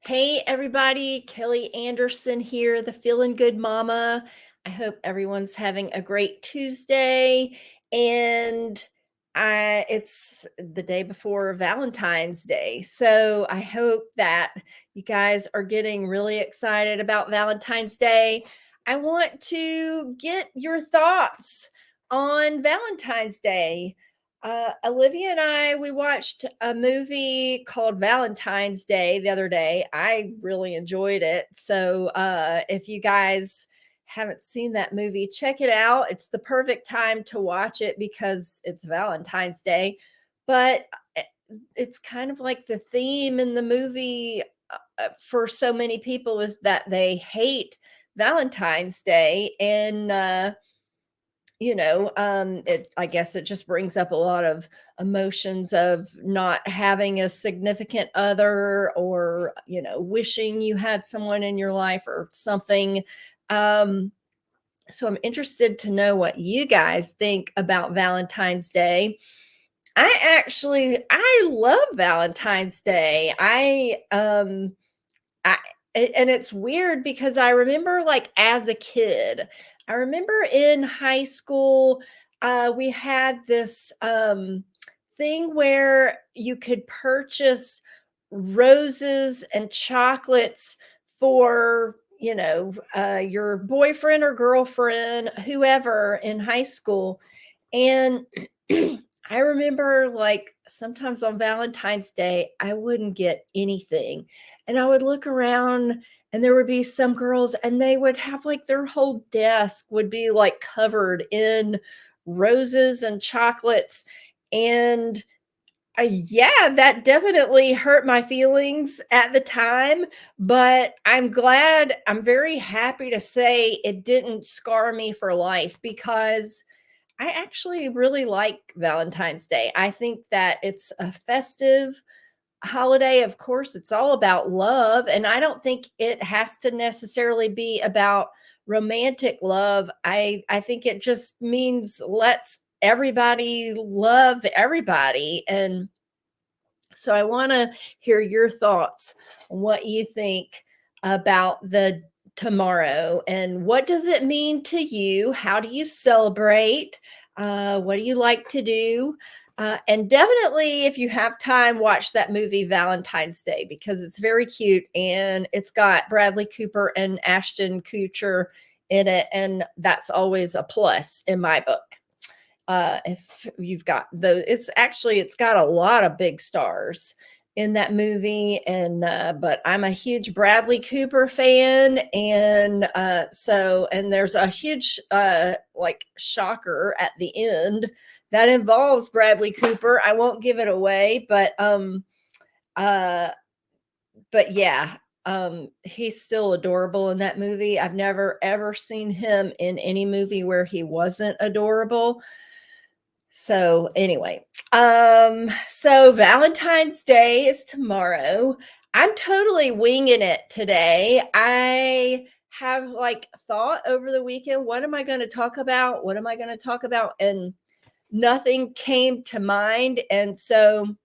Hey everybody, Kelly Anderson here, the Feeling Good Mama. I hope everyone's having a great Tuesday. And it's the day before Valentine's Day. So I hope that you guys are getting really excited about Valentine's Day. I want to get your thoughts on Valentine's Day. Olivia and we watched a movie called Valentine's Day the other day. I really enjoyed it. So, if you guys haven't seen that movie, check it out. It's the perfect time to watch it because it's Valentine's Day. But it's kind of like the theme in the movie for so many people is that they hate Valentine's Day. And, I guess it just brings up a lot of emotions of not having a significant other or, wishing you had someone in your life or something. Um, so I'm interested to know what you guys think about Valentine's Day. I love Valentine's Day. I and it's weird because I remember, like, as a kid, I remember in high school, we had this, thing where you could purchase roses and chocolates for, your boyfriend or girlfriend, whoever in high school, and I remember, like, sometimes on Valentine's Day, I wouldn't get anything. And I would look around and there would be some girls and they would have like their whole desk would be like covered in roses and chocolates. And yeah, that definitely hurt my feelings at the time, but I'm very happy to say it didn't scar me for life because I actually really like Valentine's Day. I think that it's a festive holiday. Of course, it's all about love, and I don't think it has to necessarily be about romantic love. I think it just means let's everybody love everybody. And so I want to hear your thoughts on what you think about the tomorrow and what does it mean to you? How do you celebrate? What do you like to do? And definitely, if you have time, watch that movie Valentine's Day because it's very cute and it's got Bradley Cooper and Ashton Kutcher in it. And that's always a plus in my book. If you've got those, it's got a lot of big stars in that movie. And but I'm a huge Bradley Cooper fan, and and there's a huge like shocker at the end that involves Bradley Cooper. I won't give it away, uh but yeah, he's still adorable in that movie. I've never ever seen him in any movie where he wasn't adorable. So anyway, so Valentine's Day is tomorrow. I'm totally winging it today. I have like thought over the weekend, what am I going to talk about? What am I going to talk about? And nothing came to mind. And so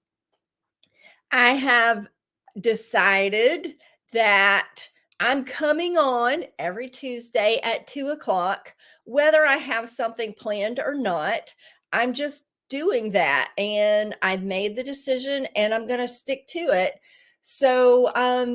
I have decided that I'm coming on every Tuesday at 2 o'clock, whether I have something planned or not. I'm just doing that. And I've made the decision and I'm going to stick to it. So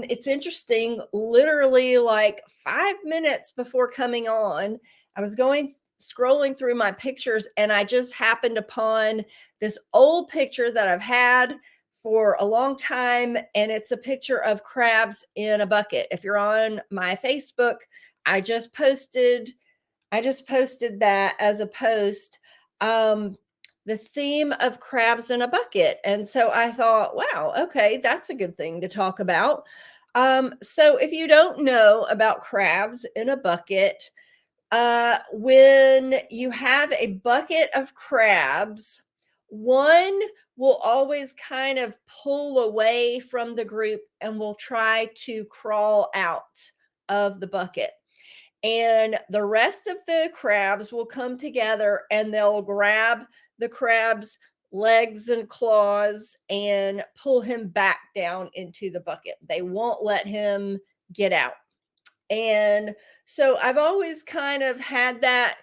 it's interesting. Literally, like 5 minutes before coming on, I was scrolling through my pictures and I just happened upon this old picture that I've had for a long time, and it's a picture of crabs in a bucket. If you're on my Facebook, I just posted I just posted that as a post, um, the theme of crabs in a bucket. And so I thought, wow, okay, that's a good thing to talk about. So if you don't know about crabs in a bucket, when you have a bucket of crabs, one will always kind of pull away from the group and will try to crawl out of the bucket. And the rest of the crabs will come together and they'll grab the crab's legs and claws and pull him back down into the bucket. They won't let him get out. And so I've always kind of had that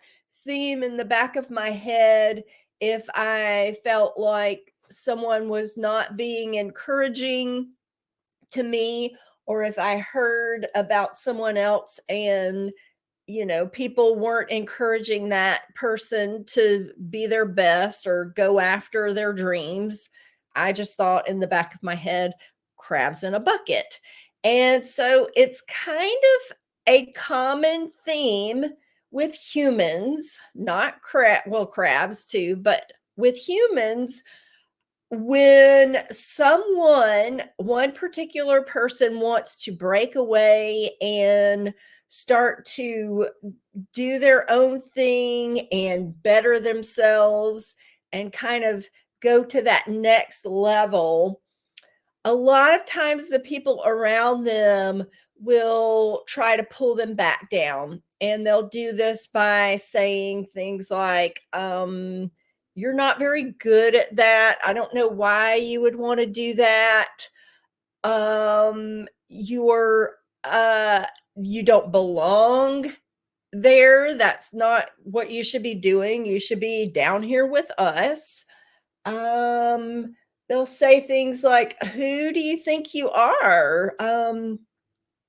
theme in the back of my head if I felt like someone was not being encouraging to me, or if I heard about someone else and people weren't encouraging that person to be their best or go after their dreams. I just thought in the back of my head, crabs in a bucket. And so it's kind of a common theme with humans, not crabs too, but with humans. When one particular person wants to break away and start to do their own thing and better themselves and kind of go to that next level, a lot of times the people around them will try to pull them back down. And they'll do this by saying things like, you're not very good at that. I don't know why you would want to do that. You're you don't belong there. That's not what you should be doing. You should be down here with us. Um, they'll say things like, "Who do you think you are?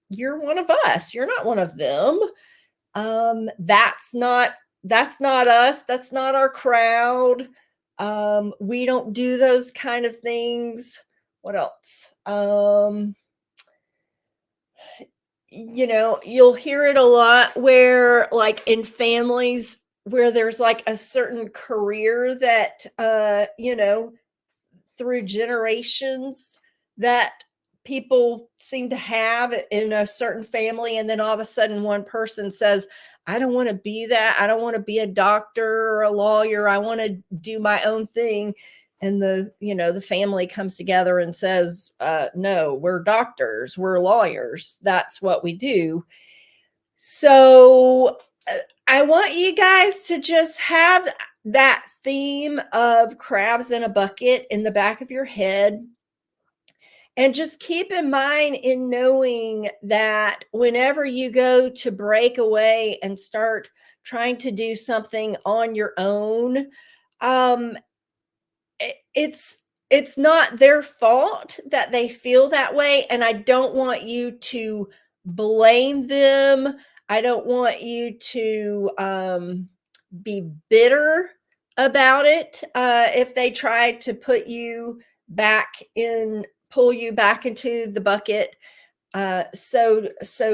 You're one of us. You're not one of them. That's not us. That's not our crowd. We don't do those kind of things." What else? You'll hear it a lot where, like, in families where there's like a certain career that through generations that people seem to have in a certain family, and then all of a sudden one person says, I don't want to be that. I don't want to be a doctor or a lawyer. I want to do my own thing. And the family comes together and says, no, we're doctors, we're lawyers, that's what we do. So I want you guys to just have that theme of crabs in a bucket in the back of your head. And just keep in mind in knowing that whenever you go to break away and start trying to do something on your own, um, it's not their fault that they feel that way. And I don't want you to blame them. I don't want you to be bitter about it if they try to pull you back into the bucket. So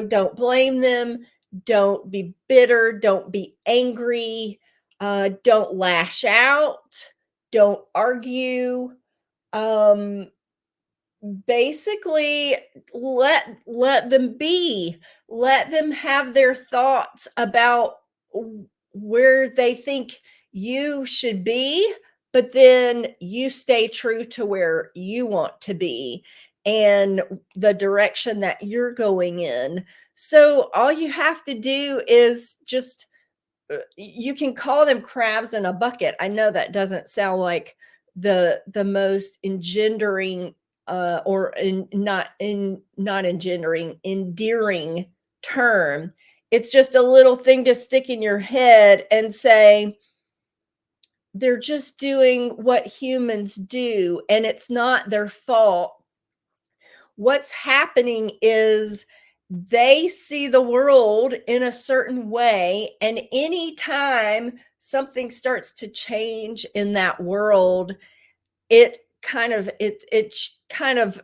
don't blame them. Don't be bitter. Don't be angry. Don't lash out. Don't argue. Um, Basically, let them be. Let them have their thoughts about where they think you should be, but then you stay true to where you want to be and the direction that you're going in. So all you have to do is just you can call them crabs in a bucket. I know that doesn't sound like the most engendering or not engendering, endearing term. It's just a little thing to stick in your head and say they're just doing what humans do and it's not their fault. What's happening is they see the world in a certain way, and anytime something starts to change in that world, it kind of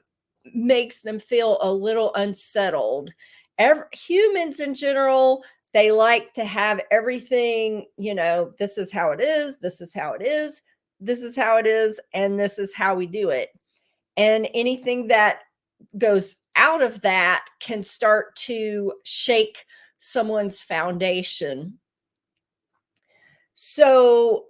makes them feel a little unsettled. Humans in general, they like to have everything, this is how it is, this is how it is, this is how it is, and this is how we do it. And anything that goes out of that can start to shake someone's foundation. So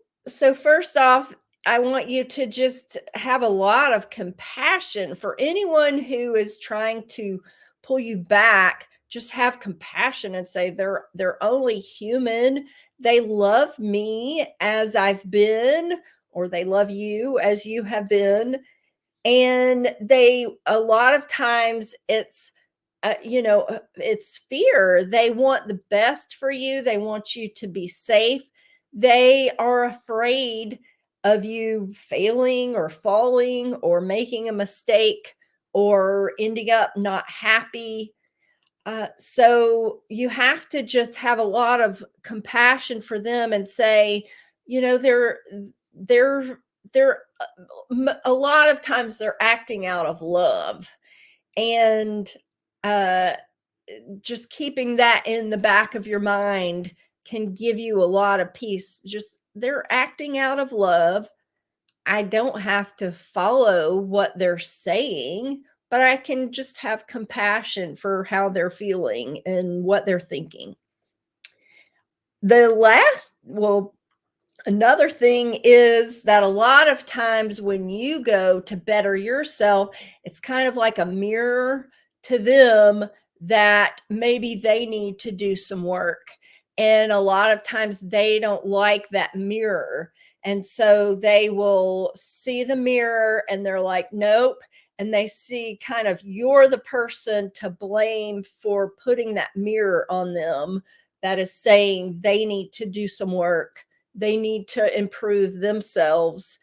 first off, I want you to just have a lot of compassion for anyone who is trying to pull you back. Just have compassion and say they're only human. They love me as I've been, or they love you as you have been. And they, a lot of times it's fear. They want the best for you. They want you to be safe. They are afraid of you failing or falling or making a mistake or ending up not happy. So you have to just have a lot of compassion for them and say, you know, they're a lot of times they're acting out of love, and uh, just keeping that in the back of your mind can give you a lot of peace. Just they're acting out of love. I don't have to follow what they're saying, but I can just have compassion for how they're feeling and what they're thinking. Well, another thing is that a lot of times when you go to better yourself, it's kind of like a mirror to them that maybe they need to do some work. And a lot of times they don't like that mirror. And so they will see the mirror and they're like, nope. And they see kind of you're the person to blame for putting that mirror on them that is saying they need to do some work, they need to improve themselves,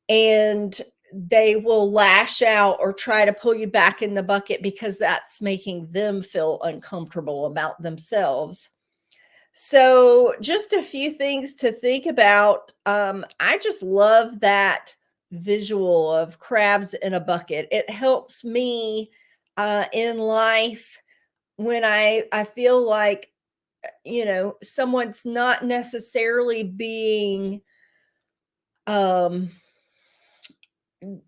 and they will lash out or try to pull you back in the bucket because that's making them feel uncomfortable about themselves. So, just a few things to think about. I just love that visual of crabs in a bucket. It helps me in life when I feel like someone's not necessarily being um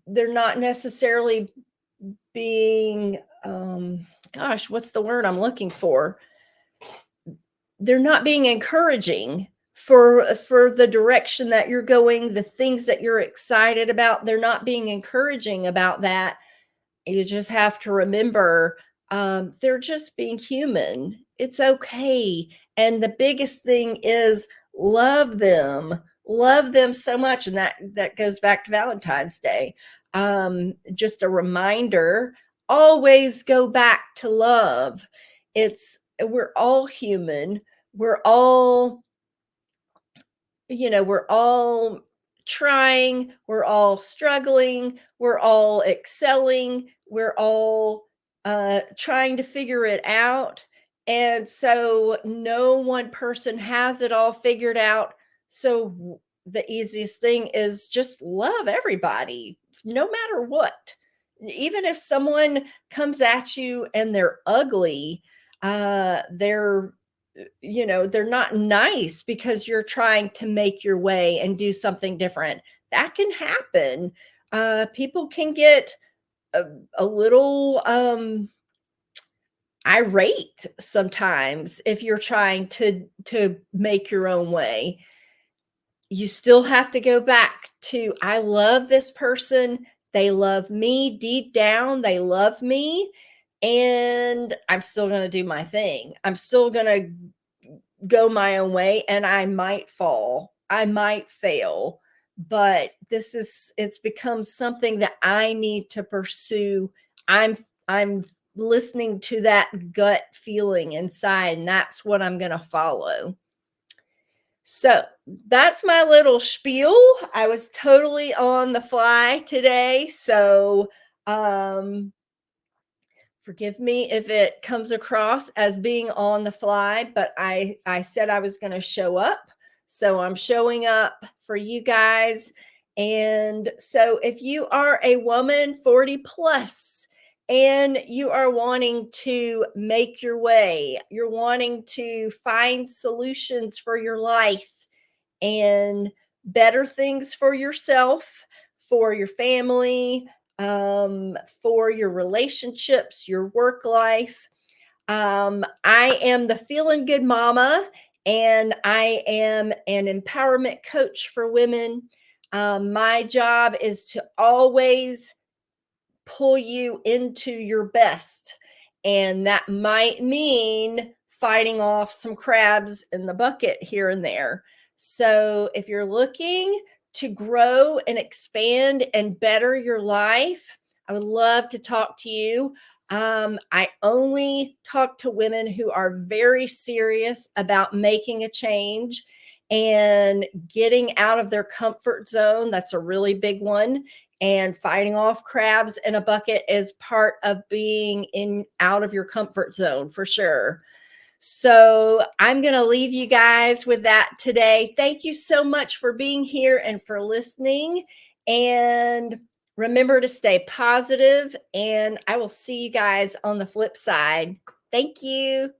they're not necessarily being gosh, what's the word I'm looking for? They're not being encouraging for the direction that you're going, the things that you're excited about. They're not being encouraging about that. You just have to remember, they're just being human. It's okay. And the biggest thing is love them. Love them so much. And that goes back to Valentine's Day. Just a reminder, always go back to love. We're all human. We're all we're all trying, we're all struggling, we're all excelling, we're all trying to figure it out. And so no one person has it all figured out. So the easiest thing is just love everybody, no matter what. Even if someone comes at you and they're ugly, they're not nice because you're trying to make your way and do something different. That can happen. People can get a little irate sometimes if you're trying to make your own way. You still have to go back to, I love this person. They love me deep down. They love me. And I'm still going to do my thing. I'm still going to go my own way, and I might fall. I might fail. But it's become something that I need to pursue. I'm listening to that gut feeling inside, and that's what I'm going to follow. So that's my little spiel. I was totally on the fly today. So forgive me if it comes across as being on the fly, but I said I was going to show up. So I'm showing up for you guys. And so if you are a woman 40 plus and you are wanting to make your way, you're wanting to find solutions for your life and better things for yourself, for your family, for your relationships, your work life. I am the Feelin Good Mama, and I am an empowerment coach for women. My job is to always pull you into your best. And that might mean fighting off some crabs in the bucket here and there. So if you're looking to grow and expand and better your life, I would love to talk to you. I only talk to women who are very serious about making a change and getting out of their comfort zone. That's a really big one. And fighting off crabs in a bucket is part of being in out of your comfort zone for sure. So I'm going to leave you guys with that today. Thank you so much for being here and for listening. And remember to stay positive, and I will see you guys on the flip side. Thank you.